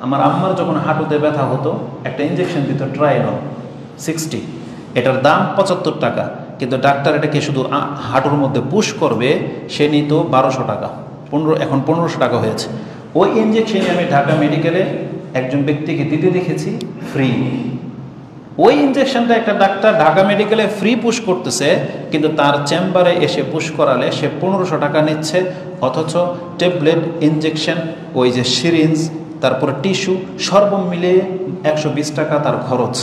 আমার আম্মার যখন হাঁটুতে ব্যথা হতো একটা ইঞ্জেকশন দিত ট্রাইনল 60, এটার দাম 75 টাকা, কিন্তু ডাক্তার এটাকে শুধু হাঁটুর মধ্যে পুশ করবে, সে নিত 1200 টাকা, এখন 1500 টাকা হয়েছে। ওই ইঞ্জেকশনে আমি ঢাকা মেডিকেলে একজন ব্যক্তিকে দিতে দেখেছি ফ্রি। ওই ইঞ্জেকশনটা একটা ডাক্তার ঢাকা মেডিকেলে ফ্রি পুশ করতেছে, কিন্তু তার চেম্বারে এসে পুশ করালে সে 1500 টাকা নিচ্ছে, অথচ ট্যাবলেট, ইঞ্জেকশন, ওই যে সিরিঞ্জ, তারপরে টিস্যু সর্ব মিলে 120 টাকা তার খরচ।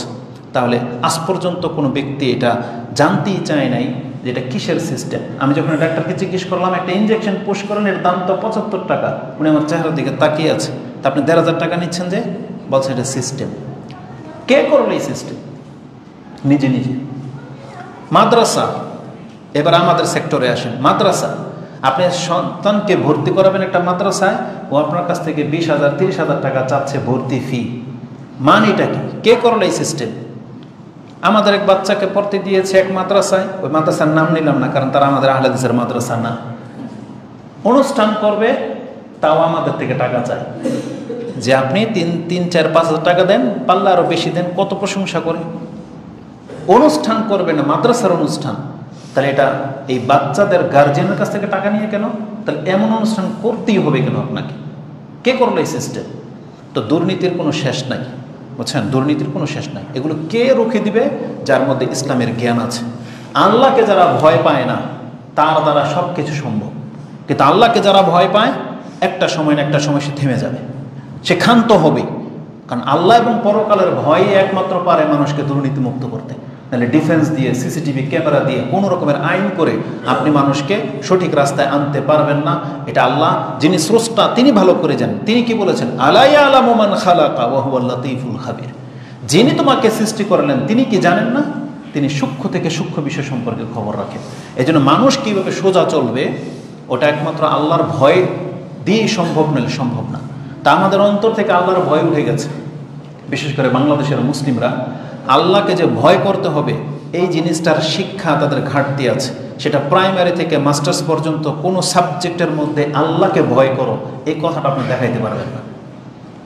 তাহলে আজ পর্যন্ত কোনো ব্যক্তি এটা জানতেই চায় নাই যে এটা কিসের সিস্টেম। আমি যখন ডাক্তারকে জিজ্ঞেস করলাম একটা ইঞ্জেকশন পুশ করেন এর দাম তো 75 টাকা, উনি আমার চেহারার দিকে তাকিয়ে আছে, তা আপনি 1500 টাকা নিচ্ছেন যে? বলছে এটা সিস্টেম। কে করলো এই সিস্টেম? নিজে নিজে। মাদ্রাসা, এবার আমাদের সেক্টরে আসেন। মাদ্রাসা, আপনি সন্তানকে ভর্তি করাবেন একটা মাদ্রাসায়, ও আপনার কাছ থেকে 20,000 30,000 টাকা চাচ্ছে ভর্তি ফি। মানিটা কি? কে করলো এই সিস্টেম? আমাদের এক বাচ্চাকে পড়তে দিয়েছে এক মাদ্রাসায়, ওই মাদ্রাসার নাম নিলাম না কারণ তারা আমাদের আহলে হাদিসের মাদ্রাসা না। অনুষ্ঠান করবে, তাও আমাদের থেকে টাকা চায়, যে আপনি 3-4-5,000 টাকা দেন, পারলে আরো বেশি দেন। কত প্রশংসা করে অনুষ্ঠান করবে না, মাদ্রাসার অনুষ্ঠান। তাহলে এটা এই বাচ্চাদের গার্জিয়ানের কাছ থেকে টাকা নিয়ে কেন? তাহলে এমন অনুষ্ঠান করতেই হবে কেন আপনাকে? কে করলো এই সিস্টেম? তো দুর্নীতির কোনো শেষ নাই, বুঝছেন? দুর্নীতির কোনো শেষ নাই। এগুলো কে রুখে দিবে? যার মধ্যে ইসলামের জ্ঞান আছে। আল্লাহকে যারা ভয় পায় না, তার দ্বারা সব কিছু সম্ভব। কিন্তু আল্লাহকে যারা ভয় পায়, একটা সময় না একটা সময় সে থেমে যাবে, সে ক্ষান্ত হবে। কারণ আল্লাহ এবং পরকালের ভয়ই একমাত্র পারে মানুষকে দুর্নীতি মুক্ত করতে। তাহলে ডিফেন্স দিয়ে, সিসিটিভি ক্যামেরা দিয়ে, কোনো রকমের আইন করে আপনি মানুষকে সঠিক রাস্তায় আনতে পারবেন না। এটা আল্লাহ, যিনি স্রষ্টা, তিনি ভালো করে জানেন। তিনি কি বলেছেন? আলা ইয়ালামু মান খালাকা ওয়া হুয়াল লাতীফুল খাবীর। যিনি তোমাকে সৃষ্টি করলেন তিনি কি জানেন না? তিনি সূক্ষ্ম থেকে সূক্ষ্ম বিষয় সম্পর্কে খবর রাখেন। এই জন্য মানুষ কীভাবে সোজা চলবে, ওটা একমাত্র আল্লাহর ভয় দিয়েই সম্ভব, নইলে সম্ভব না। তা আমাদের অন্তর থেকে আল্লাহর ভয় উঠে গেছে। বিশেষ করে বাংলাদেশের মুসলিমরা আল্লাহকে যে ভয় করতে হবে, এই জিনিসটার শিক্ষা তাদের ঘাটতি আছে। সেটা প্রাইমারি থেকে মাস্টার্স পর্যন্ত কোনো সাবজেক্টের মধ্যে আল্লাহকে ভয় করো এই কথাটা আপনি দেখাইতে পারবেন না।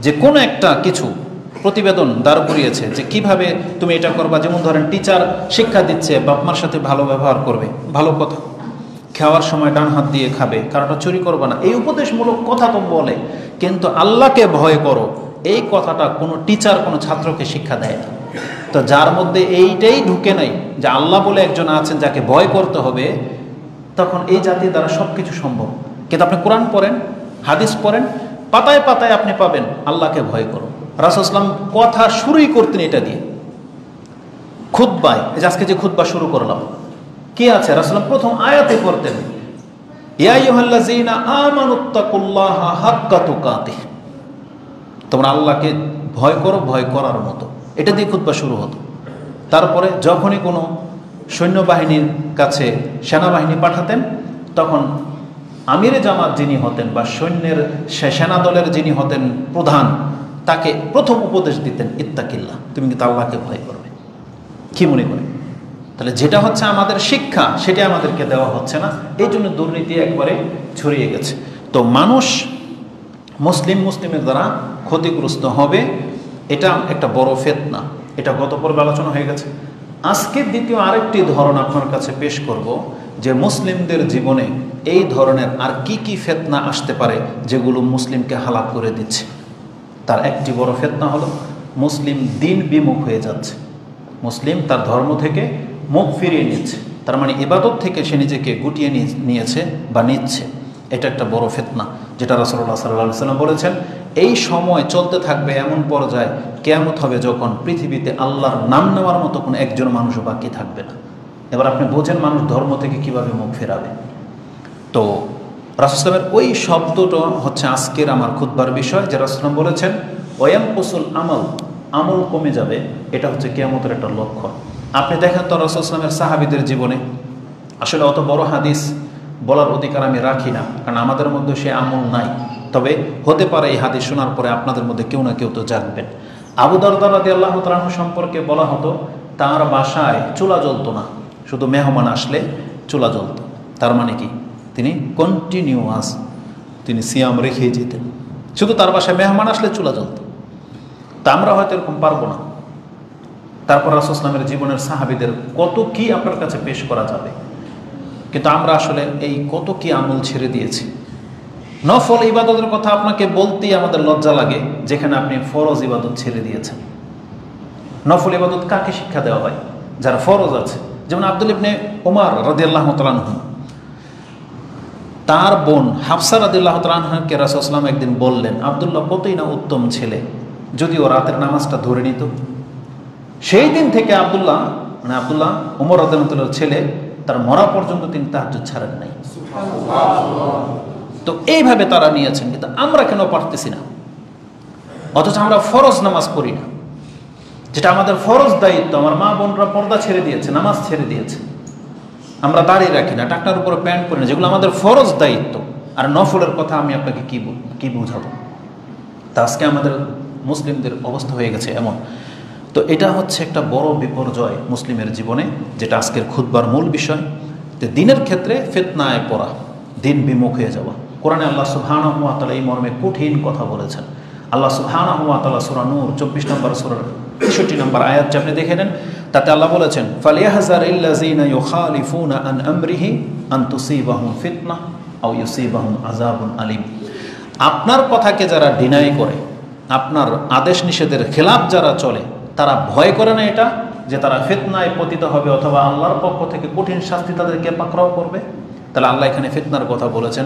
যে কোনো একটা কিছু প্রতিবেদন দাঁড় করিয়েছে যে কিভাবে তুমি এটা করবা। যেমন ধরেন টিচার শিক্ষা দিচ্ছে বাপ মার সাথে ভালো ব্যবহার করবে, ভালো কথা, খাওয়ার সময় ডান হাত দিয়ে খাবে, কারোটা চুরি করবে না, এই উপদেশমূলক কথা তো বলে, কিন্তু আল্লাহকে ভয় করো এই কথাটা কোনো টিচার কোনো ছাত্রকে শিক্ষা দেয় না। তো যার মধ্যে এইটাই ঢুকে নাই যে আল্লাহ বলে একজন আছেন যাকে ভয় করতে হবে, তখন এই জাতির দ্বারা সব কিছু সম্ভব। কিন্তু আপনি কোরআন পড়েন, হাদিস পড়েন, পাতায় পাতায় আপনি পাবেন আল্লাহকে ভয় করো। রাসূল সাল্লাল্লাহু আলাইহি ওয়াসাল্লাম কথা শুরুই করতেন এটা দিয়ে। খুতবায়, আজকে যে খুতবা শুরু করলাম, কি আছে? রাসূল সাল্লাল্লাহু আলাইহি ওয়াসাল্লাম প্রথম আয়াতে পড়তেন, ইয়া আইয়ুহাল্লাযীনা আমানুত্তাকুল্লাহা হাক্কা তুকাতিহ, তোমরা আল্লাহকে ভয় করো ভয় করার মতো। এটা দিয়ে খুতবা শুরু হতো। তারপরে যখনই কোনো সৈন্যবাহিনীর কাছে সেনাবাহিনী পাঠাতেন, তখন আমিরে জামাত যিনি হতেন বা সৈন্যের সেনাদলের যিনি হতেন প্রধান, তাকে প্রথম উপদেশ দিতেন ইত্তাকিল্লাহ, তুমি কিন্তু আল্লাহকে ভয় করবে। কি মনে করে? তাহলে যেটা হচ্ছে আমাদের শিক্ষা সেটা আমাদেরকে দেওয়া হচ্ছে না, এই জন্য দুর্নীতি একবারে ছড়িয়ে গেছে। তো মানুষ মুসলিমের দ্বারা ক্ষতিগ্রস্ত হবে, এটা একটা বড় ফিতনা। এটা গত পর্বে আলোচনা হয়ে গেছে। আজকে দ্বিতীয় আরেকটি ধরন আপনার কাছে পেশ করব, যে মুসলিমদের জীবনে এই ধরনের আর কি কি ফিতনা আসতে পারে যেগুলো মুসলিমকে হালাক করে দিচ্ছে। তার একটি বড় ফিতনা হলো মুসলিম দিন বিমুখ হয়ে যাচ্ছে, মুসলিম তার ধর্ম থেকে মুখ ফিরিয়ে নিচ্ছে, তার মানে ইবাদত থেকে সে নিজেকে গুটিয়ে নিয়েছে বা নিচ্ছে। এটা একটা বড় ফিতনা, যেটা রাসূলুল্লাহ সাল্লাল্লাহু আলাইহি ওয়াসাল্লাম বলেছেন এই সময় চলতে থাকবে এমন পর্যায়ে কিয়ামত হবে যখন পৃথিবীতে আল্লাহর নাম নেওয়ার মতো কোনো একজন মানুষও বাকি থাকবে না। এবার আপনি বোঝেন মানুষ ধর্ম থেকে কিভাবে মুখ ফেরাবে। তো রাসূল সাল্লাল্লাহু আলাইহি ওয়াসাল্লামের ওই শব্দটা হচ্ছে আজকের আমার খুতবার বিষয়, যে রাসূল সাল্লাল্লাহু আলাইহি ওয়াসাল্লাম বলেছেন ওয়ায়ানকুসুল আমল কমে যাবে, এটা হচ্ছে কিয়ামতের একটা লক্ষণ। আপনি দেখেন তো রাসূল সাল্লাল্লাহু আলাইহি ওয়াসাল্লামের সাহাবীদের জীবনে, আসলে অত বড় হাদিস বলার অধিকার আমি রাখি না, কারণ আমাদের মধ্যে সে আমল নাই। তবে হতে পারে এই হাদিস শোনার পরে আপনাদের মধ্যে কেউ না কেউ তো জানবেন। আবু দারদা রাদিয়াল্লাহু তাআলা আনহু সম্পর্কে বলা হতো তার বাসায় চুলা জ্বলতো না, শুধু মেহমান আসলে চুলা জ্বলত। তার মানে কি? তিনি কন্টিনিউয়াস তিনি সিয়াম রেখে যেতেন, শুধু তার বাসায় মেহমান আসলে চুলা জ্বলত। তা আমরা হয়তো এরকম পারবো না। তারপর রাসূল ইসলামের জীবনের সাহাবীদের কত কি আপনার কাছে পেশ করা যাবে, কিন্তু আমরা আসলে এই কত কি আমল ছেড়ে দিয়েছি। নফল ইবাদতের কথা আপনাকে বলতেই আমাদের লজ্জা লাগে, যেখানে আপনি ফরজ ইবাদত ছেড়ে দিয়েছেন। নফল ইবাদত কাকে শিক্ষা দেওয়া হয়? যারা ফরজ আছে। যেমন আব্দুল ইবনে উমর রাদিয়াল্লাহু তাআলা আনহু, তার বোন হাফসা রাদিয়াল্লাহু তাআলা আনহাকে রাসূল সাল্লাল্লাহু আলাইহি ওয়াসাল্লাম একদিন বললেন, আব্দুল্লাহ কতই না উত্তম ছেলে, যদি ও রাতের নামাজটা ধরে নিত। সেই দিন থেকে আব্দুল্লাহ উমর রাদিয়াল্লাহু তাআলার ছেলে, তার মরা পর্যন্ত তিনি তাহাজ্জুদ ছাড়েন নাই। তো এইভাবে তারা নিয়েছেন, কিন্তু আমরা কেন পারতেছি না? অথচ আমরা ফরজ নামাজ পড়ি না, যেটা আমাদের ফরজ দায়িত্ব। আমার মা বোনরা পর্দা ছেড়ে দিয়েছে, নামাজ ছেড়ে দিয়েছে, আমরা দাঁড়িয়ে রাখি না, টাকটার উপরে প্যান্ট পরি না, যেগুলো আমাদের ফরজ দায়িত্ব। আর নফলের কথা আমি আপনাকে কি বুঝাবো? তা আজকে আমাদের মুসলিমদের অবস্থা হয়ে গেছে এমন। তো এটা হচ্ছে একটা বড় বিপর্যয় মুসলিমের জীবনে, যেটা আজকের খুতবার মূল বিষয়। যে দিনের ক্ষেত্রে ফিতনায় পড়া, দিন বিমুখ হয়ে যাওয়া। কোরআনে আল্লাহ সুবহানাহু ওয়া তাআলা এই মর্মে কঠিন কথা বলেছেন। আল্লাহ সুবহানাহু ওয়া তাআলা সূরা নূর 24 নম্বর সূরার 63 নম্বর আয়াত আপনি দেখে নেন, তাতে আল্লাহ বলেছেন, ফালিয়াহযারিল্লাযীনা ইউখালিফুনা আন আমরিহি আন তুসিবাহুম ফিতনাহ আও ইউসিবাহুম আযাবুন আলীম। আপনার কথাকে যারা ডিনাই করে, আপনার আদেশ নিষেধের খেলাফ যারা চলে, তারা ভয় করে না এটা যে তারা ফিতনায় পতিত হবে অথবা আল্লাহর পক্ষ থেকে কঠিন শাস্তি তাদেরকে পাকড়াও করবে? তাহলে আল্লাহ এখানে ফিতনার কথা বলেছেন।